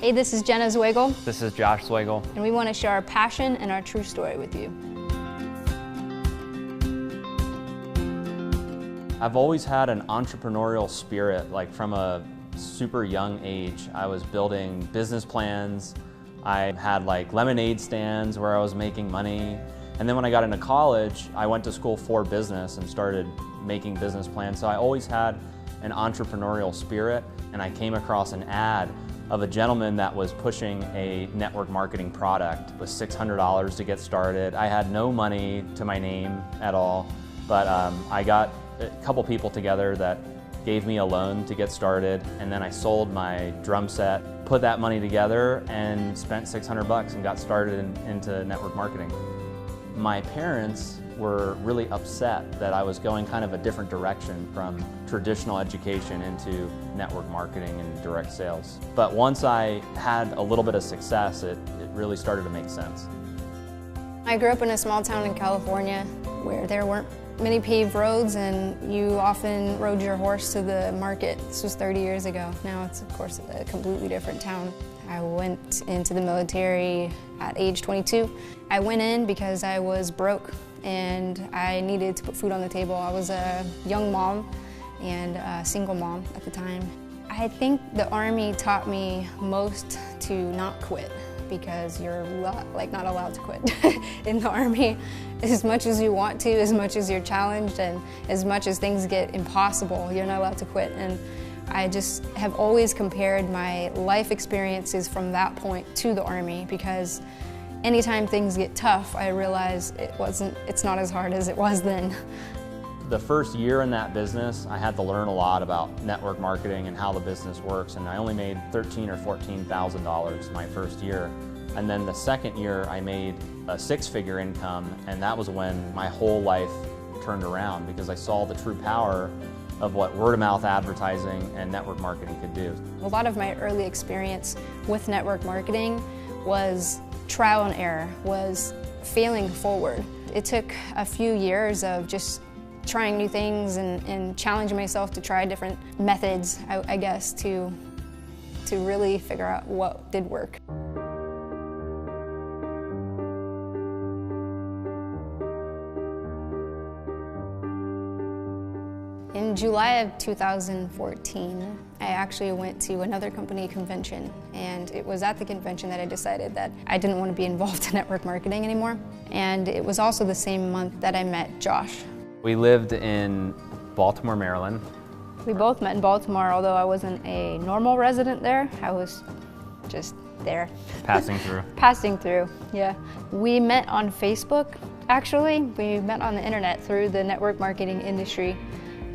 Hey, this is Jenna Zwagil. This is Josh Zwagil. And we want to share our passion and our true story with you. I've always had an entrepreneurial spirit, like from a super young age. I was building business plans. I had like lemonade stands where I was making money. And then when I got into college, I went to school for business and started making business plans. So I always had an entrepreneurial spirit, and I came across an ad of a gentleman that was pushing a network marketing product. It was $600 to get started. I had no money to my name at all, but I got a couple people together that gave me a loan to get started, and then I sold my drum set, put that money together, and spent $600 and got started into network marketing. My parents were really upset that I was going kind of a different direction from traditional education into network marketing and direct sales. But once I had a little bit of success, it really started to make sense. I grew up in a small town in California where there weren't many paved roads, and you often rode your horse to the market. This was 30 years ago. Now it's, of course, a completely different town. I went into the military at age 22. I went in because I was broke and I needed to put food on the table. I was a young mom and a single mom at the time. I think the Army taught me most to not quit, because you're not allowed to quit in the Army. As much as you want to, as much as you're challenged, and as much as things get impossible, you're not allowed to quit. And I just have always compared my life experiences from that point to the Army, because anytime things get tough, I realize it's not as hard as it was then. The first year in that business, I had to learn a lot about network marketing and how the business works, and I only made $13,000 or $14,000 my first year. And then the second year, I made a six-figure income, and that was when my whole life turned around, because I saw the true power of what word-of-mouth advertising and network marketing could do. A lot of my early experience with network marketing was trial and error, was failing forward. It took a few years of just trying new things and challenging myself to try different methods, I guess, to really figure out what did work. In July of 2014, I actually went to another company convention, and it was at the convention that I decided that I didn't want to be involved in network marketing anymore. And it was also the same month that I met Josh. We lived in Baltimore, Maryland. We both met in Baltimore, although I wasn't a normal resident there. I was just there. Passing through. Passing through, yeah. We met on Facebook, actually. We met on the internet through the network marketing industry.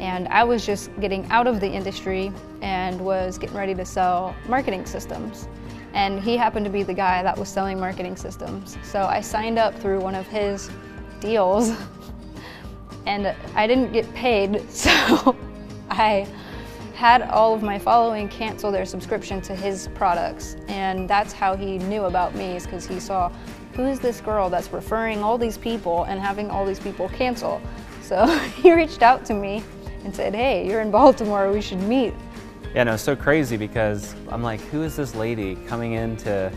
And I was just getting out of the industry and was getting ready to sell marketing systems. And he happened to be the guy that was selling marketing systems. So I signed up through one of his deals, and I didn't get paid, so I had all of my following cancel their subscription to his products. And that's how he knew about me, is because he saw, who is this girl that's referring all these people and having all these people cancel? So he reached out to me and said, hey, you're in Baltimore, we should meet. Yeah, no, it's so crazy, because I'm like, who is this lady coming into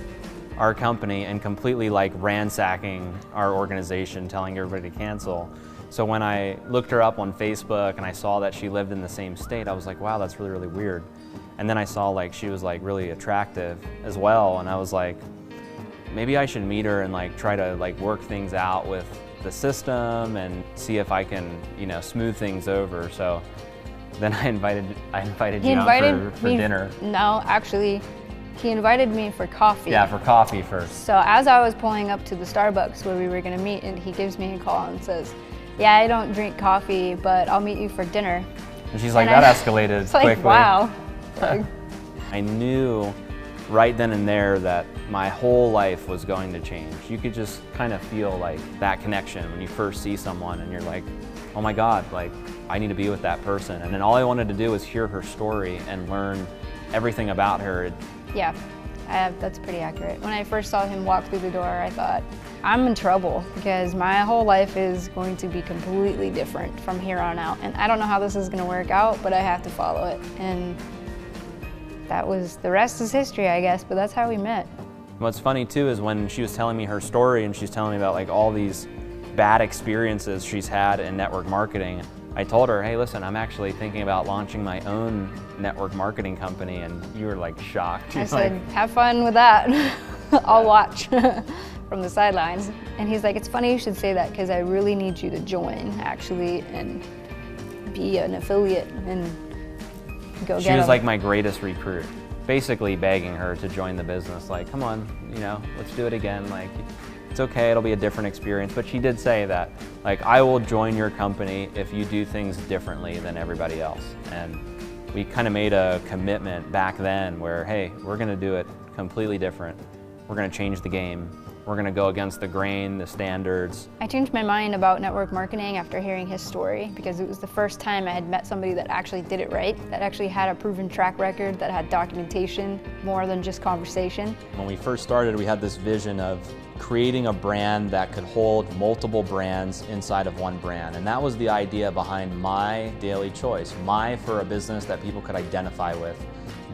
our company and completely like ransacking our organization, telling everybody to cancel? So when I looked her up on Facebook and I saw that she lived in the same state, I was like, wow, that's really, really weird. And then I saw like she was like really attractive as well, and I was like, maybe I should meet her and like try to like work things out with the system and see if I can, smooth things over. So then I invited you out for dinner. No, actually, he invited me for coffee. Yeah, for coffee first. So as I was pulling up to the Starbucks where we were gonna meet, and he gives me a call and says, yeah, I don't drink coffee, but I'll meet you for dinner. And she's like, that escalated quickly. Like, wow. I knew right then and there that my whole life was going to change. You could just kind of feel like that connection when you first see someone and you're like, oh my God, like I need to be with that person. And then all I wanted to do was hear her story and learn everything about her. Yeah, that's pretty accurate. When I first saw him walk through the door, I thought, I'm in trouble, because my whole life is going to be completely different from here on out. And I don't know how this is going to work out, but I have to follow it. And the rest is history, I guess, but that's how we met. What's funny too is when she was telling me her story and she's telling me about like all these bad experiences she's had in network marketing, I told her, hey, listen, I'm actually thinking about launching my own network marketing company, and you were like shocked. I said, have fun with that. I'll watch from the sidelines. And he's like, it's funny you should say that because I really need you to join actually and be an affiliate and go get She was them. like my greatest recruit, basically begging her to join the business. Like, come on, you know, let's do it again. Like, it's okay, it'll be a different experience. But she did say that, like, I will join your company if you do things differently than everybody else. And we kind of made a commitment back then where, hey, we're gonna do it completely different. We're gonna change the game. We're gonna go against the grain, the standards. I changed my mind about network marketing after hearing his story because it was the first time I had met somebody that actually did it right, that actually had a proven track record, that had documentation, more than just conversation. When we first started, we had this vision of creating a brand that could hold multiple brands inside of one brand. And that was the idea behind My Daily Choice. My for a business that people could identify with.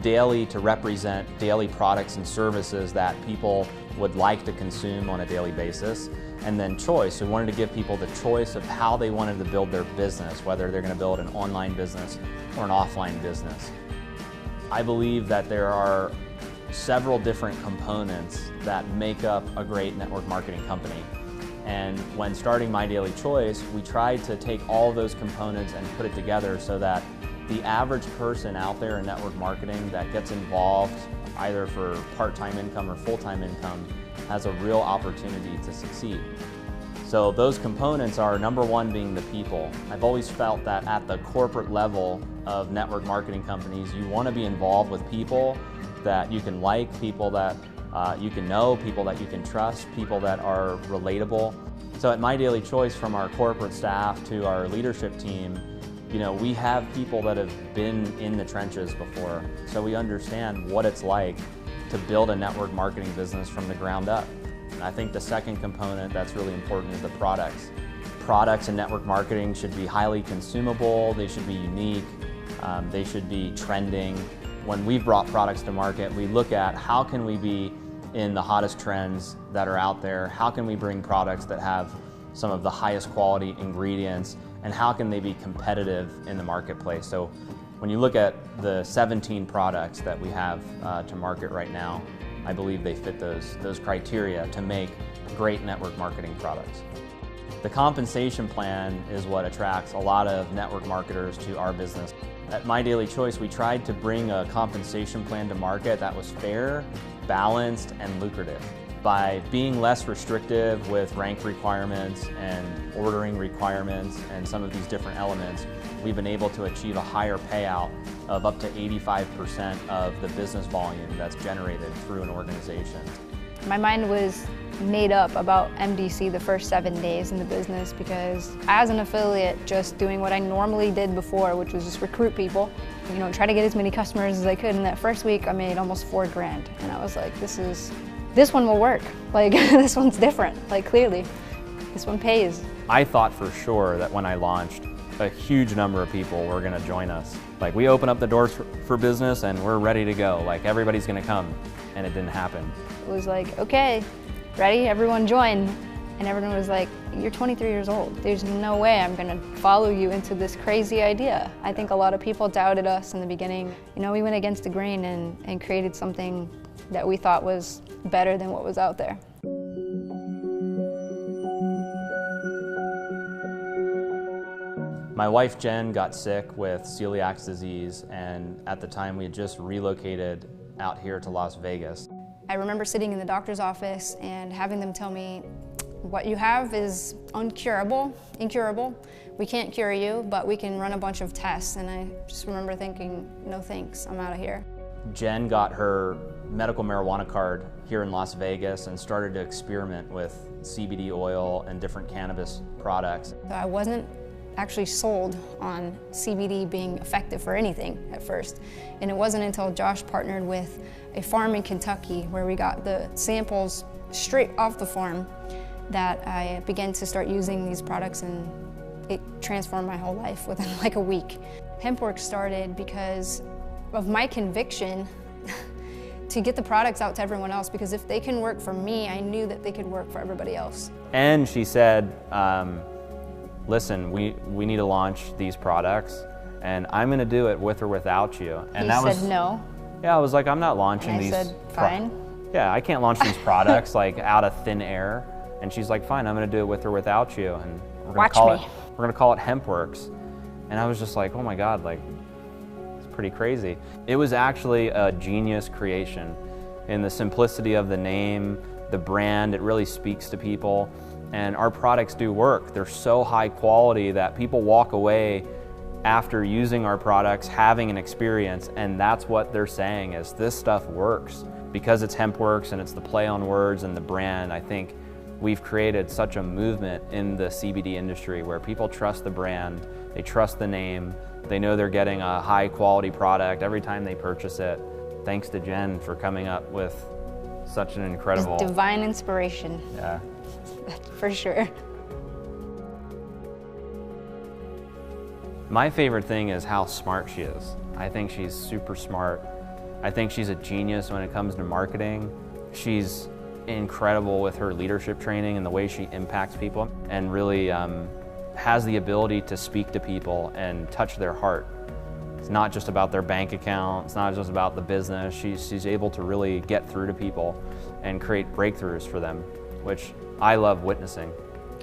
Daily to represent daily products and services that people would like to consume on a daily basis. And then choice, we wanted to give people the choice of how they wanted to build their business, whether they're going to build an online business or an offline business. I believe that there are several different components that make up a great network marketing company. And when starting My Daily Choice, we tried to take all of those components and put it together so that the average person out there in network marketing that gets involved either for part-time income or full-time income has a real opportunity to succeed. So those components are, number one, being the people. I've always felt that at the corporate level of network marketing companies, you want to be involved with people that you can like, people that you can know, people that you can trust, people that are relatable. So at My Daily Choice, from our corporate staff to our leadership team, you know, we have people that have been in the trenches before, so we understand what it's like to build a network marketing business from the ground up. And I think the second component that's really important is the products. Products in network marketing should be highly consumable, they should be unique, they should be trending. When we've brought products to market, we look at how can we be in the hottest trends that are out there, how can we bring products that have some of the highest quality ingredients, and how can they be competitive in the marketplace. So when you look at the 17 products that we have to market right now, I believe they fit those criteria to make great network marketing products. The compensation plan is what attracts a lot of network marketers to our business. At My Daily Choice, we tried to bring a compensation plan to market that was fair, balanced, and lucrative. By being less restrictive with rank requirements and ordering requirements and some of these different elements, we've been able to achieve a higher payout of up to 85% of the business volume that's generated through an organization. My mind was made up about MDC the first 7 days in the business because as an affiliate, just doing what I normally did before, which was just recruit people, you know, try to get as many customers as I could. And that first week I made almost $4 grand. And I was like, this one will work. Like, this one's different, like clearly. This one pays. I thought for sure that when I launched, a huge number of people were gonna join us. Like, we open up the doors for business and we're ready to go. Like, everybody's gonna come, and it didn't happen. It was like, okay, ready, everyone join. And everyone was like, you're 23 years old. There's no way I'm gonna follow you into this crazy idea. I think a lot of people doubted us in the beginning. You know, we went against the grain and created something that we thought was better than what was out there. My wife Jen got sick with celiac disease, and at the time we had just relocated out here to Las Vegas. I remember sitting in the doctor's office and having them tell me, what you have is incurable. We can't cure you, but we can run a bunch of tests. And I just remember thinking, no thanks, I'm out of here. Jen got her medical marijuana card here in Las Vegas and started to experiment with CBD oil and different cannabis products. So I wasn't actually sold on CBD being effective for anything at first. And it wasn't until Josh partnered with a farm in Kentucky where we got the samples straight off the farm that I began to start using these products, and it transformed my whole life within like a week. Hempwork started because of my conviction to get the products out to everyone else, because if they can work for me, I knew that they could work for everybody else. And she said, listen, we need to launch these products, and I'm gonna do it with or without you. And He said no. Yeah, I was like, I'm not launching these. I said, fine. Yeah, I can't launch these products like out of thin air. And she's like, fine, I'm gonna do it with or without you. And we're gonna call it HempWorks. And I was just like, oh my God, like, it's pretty crazy. It was actually a genius creation in the simplicity of the name, the brand. It really speaks to people. And our products do work. They're so high quality that people walk away after using our products, having an experience, and that's what they're saying is this stuff works. Because it's HempWorks and it's the play on words and the brand, I think we've created such a movement in the CBD industry where people trust the brand, they trust the name, they know they're getting a high quality product every time they purchase it. Thanks to Jen for coming up with such an incredible... It's divine inspiration. Yeah. For sure. My favorite thing is how smart she is. I think she's super smart. I think she's a genius when it comes to marketing. She's incredible with her leadership training and the way she impacts people, and really has the ability to speak to people and touch their heart. It's not just about their bank account, it's not just about the business. She's able to really get through to people and create breakthroughs for them, which I love witnessing.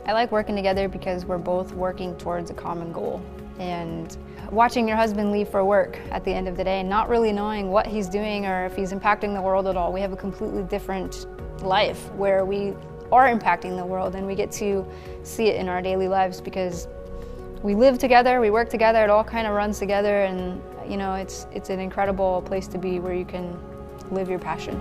I like working together because we're both working towards a common goal. And watching your husband leave for work at the end of the day, not really knowing what he's doing or if he's impacting the world at all. We have a completely different life where we are impacting the world, and we get to see it in our daily lives because we live together, we work together, it all kind of runs together, and you know, it's an incredible place to be where you can live your passion.